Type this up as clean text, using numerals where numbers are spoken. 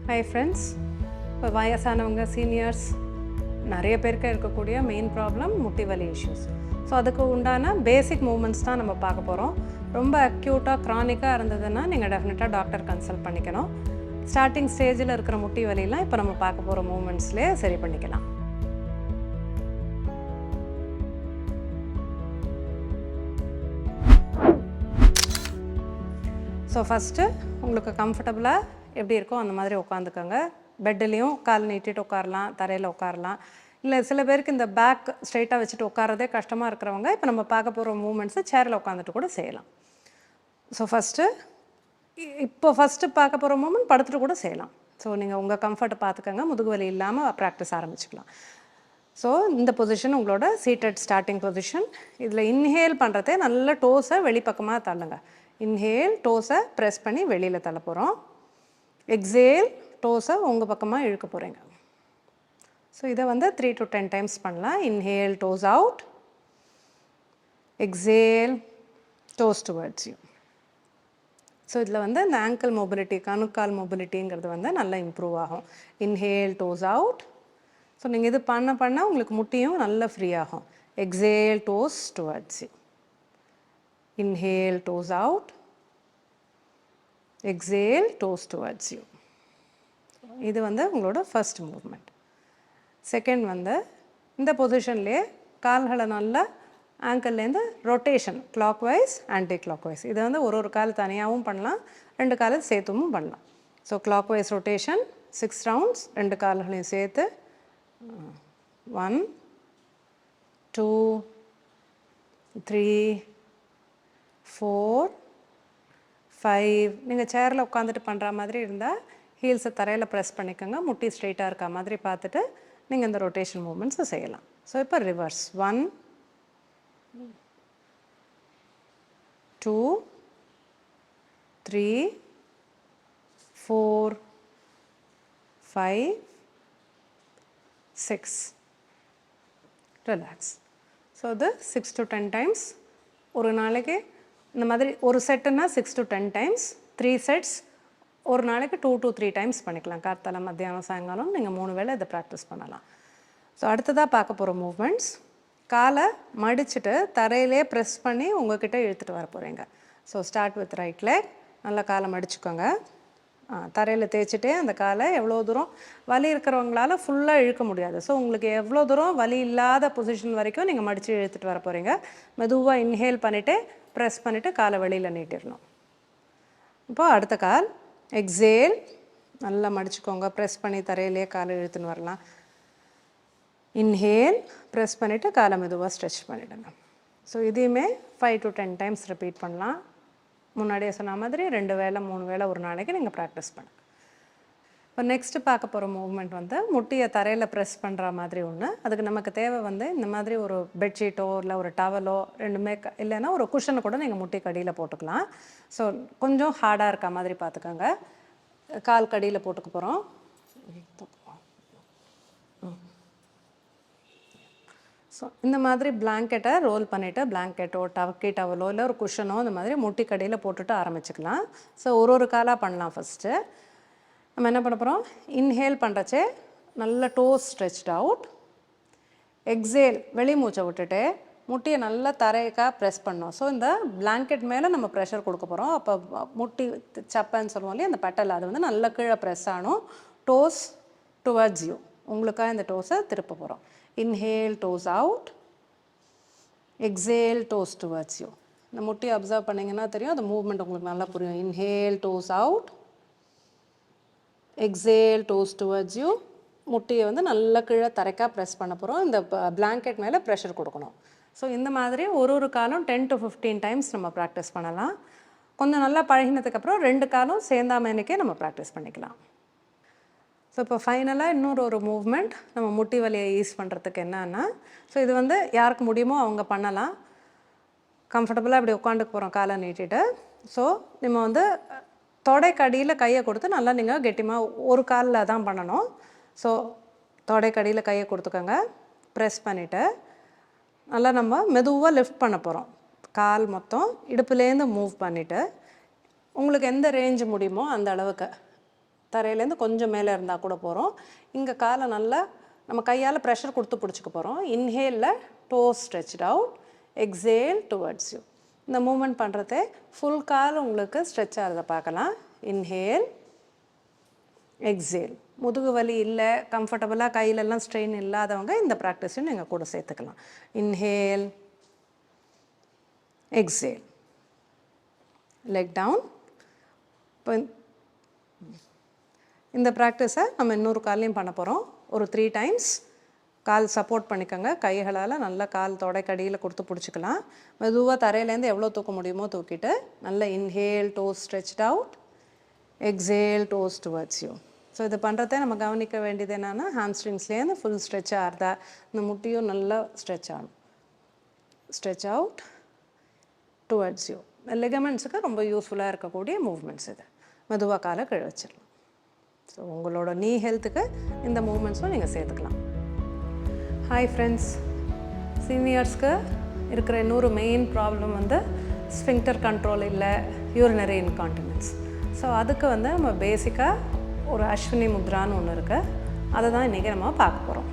Hi friends. இப்போ வயசானவங்க seniors நிறைய பேருக்கு இருக்கக்கூடிய மெயின் ப்ராப்ளம் முட்டி வலி இஷ்யூஸ். ஸோ அதுக்கு உண்டான பேசிக் மூமெண்ட்ஸ் தான் நம்ம பார்க்க போகிறோம். ரொம்ப அக்யூட்டாக க்ரானிக்காக இருந்ததுன்னா நீங்கள் டெஃபினட்டாக டாக்டர் கன்சல்ட் பண்ணிக்கணும். ஸ்டார்டிங் ஸ்டேஜில் இருக்கிற முட்டி வலிலாம் இப்போ நம்ம பார்க்க போகிற மூமெண்ட்ஸ்லேயே சரி பண்ணிக்கலாம். ஸோ ஃபஸ்ட்டு உங்களுக்கு கம்ஃபர்டபுளாக எப்படி இருக்கோ அந்த மாதிரி உட்காந்துக்கோங்க. பெட்டுலேயும் கால் நீட்டிட்டு உட்காரலாம், தரையில் உட்காரலாம். இல்லை சில பேருக்கு இந்த பேக் ஸ்ட்ரைட்டாக வச்சுட்டு உட்காரதே கஷ்டமாக இருக்கிறவங்க இப்போ நம்ம பார்க்க போகிற மூமெண்ட்ஸை சேரில் உட்காந்துட்டு கூட செய்யலாம். ஸோ ஃபஸ்ட்டு பார்க்க போகிற மூமெண்ட் படுத்துட்டு கூட செய்யலாம். ஸோ நீங்கள் உங்கள் கம்ஃபர்ட்டை பார்த்துக்கோங்க, முதுகு வலி இல்லாமல் ப்ராக்டிஸ் ஆரம்பிச்சுக்கலாம். ஸோ இந்த பொசிஷன் உங்களோட சீட்டட் ஸ்டார்டிங் பொசிஷன். இதில் இன்ஹேல் பண்ணுறதே நல்ல டோஸை வெளிப்பக்கமாக தள்ளுங்க. இன்ஹேல் டோஸை ப்ரெஸ் பண்ணி வெளியில் தள்ள போகிறோம். எக்ஸேல் டோஸை உங்கள் பக்கமாக இழுக்க போகிறீங்க. ஸோ இதை 3 to 10 டைம்ஸ் பண்ணலாம். Inhale dose out, exhale dose towards you. So இதில் இந்த ஆங்கிள் மொபிலிட்டி, கணுக்கால் மொபிலிட்டிங்கிறது நல்லா இம்ப்ரூவ் ஆகும். Inhale dose out. ஸோ நீங்கள் இது பண்ண உங்களுக்கு முட்டியும் நல்லா ஃப்ரீ ஆகும். Exhale dose towards you. Inhale, toes out. Exhale, toes towards you. இது உங்களோட ஃபர்ஸ்ட் மூவ்மெண்ட். செகண்ட் இந்த பொசிஷன்லேயே கால்களை நல்லா ஆங்கிள்லேருந்து rotation clockwise anticlockwise. இது ஒரு கால் தனியாகவும் பண்ணலாம், 2 காலை சேர்த்தும் பண்ணலாம். So clockwise rotation 6 rounds, 2 கால்களையும் சேர்த்து 1 2 3 4 5. நீங்கள் சேரில் உட்காந்துட்டு பண்ணுற மாதிரி இருந்தால் ஹீல்ஸை தரையில் ப்ரெஸ் பண்ணிக்கோங்க. முட்டி ஸ்ட்ரெயிட்டாக இருக்க மாதிரி பார்த்துட்டு நீங்கள் இந்த ரொட்டேஷன் மூமெண்ட்ஸை செய்யலாம். ஸோ இப்போ ரிவர்ஸ் 1 2 3 4 5 6. ரிலாக்ஸ். ஸோ இது 6 to 10 டைம்ஸ். ஒரு நாளைக்கு இந்த மாதிரி ஒரு செட்டுன்னா 6 to 10 டைம்ஸ், 3 செட்ஸ் ஒரு நாளைக்கு 2 to 3 டைம்ஸ் பண்ணிக்கலாம். கார்த்தால மத்தியானம் சாயங்காலம் நீங்கள் 3 வேளை இதை ப்ராக்டிஸ் பண்ணலாம். ஸோ அடுத்ததாக பார்க்க போகிற மூவ்மெண்ட்ஸ், காலை மடிச்சுட்டு தரையிலே ப்ரெஸ் பண்ணி உங்கள்கிட்ட இழுத்துட்டு வர போகிறீங்க. So start with right leg. நல்லா காலை மடிச்சுக்கோங்க. தரையில் தேய்ச்சிட்டே அந்த காலை எவ்வளோ தூரம் வலி இருக்கிறவங்களால ஃபுல்லாக இழுக்க முடியாது. ஸோ உங்களுக்கு எவ்வளோ தூரம் வலி இல்லாத பொசிஷன் வரைக்கும் நீங்கள் மடித்து இழுத்துட்டு வர போகிறீங்க. மெதுவாக இன்ஹேல் பண்ணிவிட்டு ப்ரெஸ் பண்ணிவிட்டு காலை வெளியில் நீட்டிடணும். இப்போது அடுத்த கால் எக்ஸேல். நல்லா மடிச்சுக்கோங்க, ப்ரெஸ் பண்ணி தரையிலே காலை இழுத்துன்னு வரலாம். இன்ஹேல் ப்ரெஸ் பண்ணிவிட்டு காலை மெதுவாக ஸ்ட்ரெச் பண்ணிவிடுங்க. ஸோ இதையுமே 5 to 10 டைம்ஸ் ரிப்பீட் பண்ணலாம். முன்னாடியே சொன்ன மாதிரி 2 வேளை 3 வேளை ஒரு நாளைக்கு நீங்கள் ப்ராக்டிஸ் பண்ணுங்கள். இப்போ நெக்ஸ்ட்டு பார்க்க போகிற மூவ்மெண்ட் முட்டியை தரையில் ப்ரெஸ் பண்ணுற மாதிரி ஒன்று. அதுக்கு நமக்கு தேவை இந்த மாதிரி ஒரு பெட்ஷீட்டோ இல்லை ஒரு டவலோ ரெண்டுமே இல்லைன்னா ஒரு குஷனை கூட நீங்கள் முட்டி கடியில் போட்டுக்கலாம். ஸோ கொஞ்சம் ஹார்டாக இருக்க மாதிரி பார்த்துக்கோங்க. கால் கடியில் போட்டுக்க போகிறோம். ஸோ இந்த மாதிரி பிளாங்கெட்டை ரோல் பண்ணிவிட்டு பிளாங்கெட்டோ டவலோ இல்லை ஒரு குஷனோ இந்த மாதிரி முட்டி கடியில் போட்டுட்டு ஆரம்பிச்சுக்கலாம். ஸோ ஒரு காலாக பண்ணலாம். ஃபஸ்ட்டு நம்ம என்ன பண்ண போகிறோம், இன்ஹேல் பண்ணுறச்சே நல்ல டோஸ் ஸ்ட்ரெச்ட் அவுட். எக்ஸேல் வெளி மூச்சை விட்டுட்டு முட்டியை நல்லா தரைக்காக ப்ரெஸ் பண்ணோம். ஸோ இந்த பிளாங்கெட் மேலே நம்ம ப்ரெஷர் கொடுக்க போகிறோம். அப்போ முட்டி சப்பைன்னு சொல்லுவோம் இல்லையா, அந்த பெட்டல் அது நல்லா கீழே ப்ரெஸ் ஆகணும். Dose towards you. உங்களுக்காக இந்த டோஸை திருப்ப போகிறோம். Inhale, toes out. Exhale, toes towards you. இந்த முட்டியை அப்சர்வ் பண்ணிங்கன்னா தெரியும், அந்த மூவ்மெண்ட் உங்களுக்கு நல்லா புரியும். Inhale, toes out. Exhale, toes towards you. முட்டியை நல்லா கீழே தரைக்காக ப்ரெஸ் பண்ண போகிறோம். இந்த பிளாங்கெட் மேலே ப்ரெஷர் கொடுக்கணும். ஸோ இந்த மாதிரி ஒரு காலம் 10 to 15 டைம்ஸ் நம்ம ப்ராக்டிஸ் பண்ணலாம். கொஞ்சம் நல்லா பழகினதுக்கப்புறம் 2 காலம் சேர்ந்தாமேனுக்கே நம்ம ப்ராக்டிஸ் பண்ணிக்கலாம். ஸோ இப்போ ஃபைனலாக இன்னொரு மூவ்மெண்ட் நம்ம முட்டி வலியை ஈஸ் பண்ணுறதுக்கு என்னன்னா, ஸோ இது யாருக்கு முடியுமோ அவங்க பண்ணலாம். கம்ஃபர்டபுளாக இப்படி உட்காந்துக்கு போகிறோம் காலை நீட்டிட்டு. ஸோ நம்ம தொடைக்கடியில் கையை கொடுத்து நல்லா நீங்கள் கெட்டிமாக ஒரு காலில் தான் பண்ணணும். ஸோ தொடைக்கடியில் கையை கொடுத்துக்கோங்க, ப்ரெஸ் பண்ணிவிட்டு நல்லா நம்ம மெதுவாக லிஃப்ட் பண்ண போகிறோம். கால் மொத்தம் இடுப்புலேருந்து மூவ் பண்ணிவிட்டு உங்களுக்கு எந்த ரேஞ்சு முடியுமோ அந்த அளவுக்கு தரையிலேருந்து கொஞ்சம் மேலே இருந்தால் கூட போகிறோம். இங்கே காலை நல்லா நம்ம கையால் ப்ரெஷர் கொடுத்து பிடிச்சிக்க போகிறோம். இன்ஹேலில் toes stretched out, exhale towards you. இந்த மூமெண்ட் பண்ணுறதே ஃபுல் கால் உங்களுக்கு ஸ்ட்ரெச் ஆகிறத பார்க்கலாம். Inhale, exhale. முதுகு வலி இல்லை, கம்ஃபர்டபுளாக கையிலெல்லாம் ஸ்ட்ரெயின் இல்லாதவங்க இந்த ப்ராக்டிஸையும் நீங்கள் கூட சேர்த்துக்கலாம். Inhale, exhale, leg down. இப்போ இந்த ப்ராக்டிஸை நம்ம இன்னொரு கால்லையும் பண்ண போகிறோம். ஒரு 3 டைம்ஸ் கால் சப்போர்ட் பண்ணிக்கோங்க. கைகளால் நல்லா கால் தொடைக்கடியில் கொடுத்து பிடிச்சிக்கலாம். மெதுவாக தரையிலேருந்து எவ்வளோ தூக்க முடியுமோ தூக்கிட்டு நல்லா inhale, dose stretched out, exhale, dose towards you. So இது பண்ணுறதே நம்ம கவனிக்க வேண்டியது என்னென்னா ஹாம்ஸ்ட்ரிங்ஸ்லேருந்து ஃபுல் ஸ்ட்ரெச் ஆகுதா, இந்த முட்டியும் நல்லா ஸ்ட்ரெச் ஆகும். Stretch out, towards you. லெகமெண்ட்ஸுக்கு ரொம்ப யூஸ்ஃபுல்லாக இருக்கக்கூடிய மூவ்மெண்ட்ஸ் இது. மெதுவாக காலை கீழே வச்சிடலாம். ஸோ உங்களோட நீ ஹெல்த்துக்கு இந்த மூவ்மெண்ட்ஸும் நீங்கள் சேர்த்துக்கலாம். ஹாய் ஃப்ரெண்ட்ஸ், சீனியர்ஸ்க்கு இருக்கிற இன்னொரு மெயின் ப்ராப்ளம் வந்து ஸ்ஃபிங்க்டர் கண்ட்ரோல் இல்லை, யூரினரி இன்கான்டினன்ஸ். ஸோ அதுக்கு வந்து நம்ம பேசிக்காக ஒரு அஸ்வினி முத்ரான்னு ஒன்று இருக்குது. அதை தான் இன்றைக்கி நம்ம பார்க்க போகிறோம்.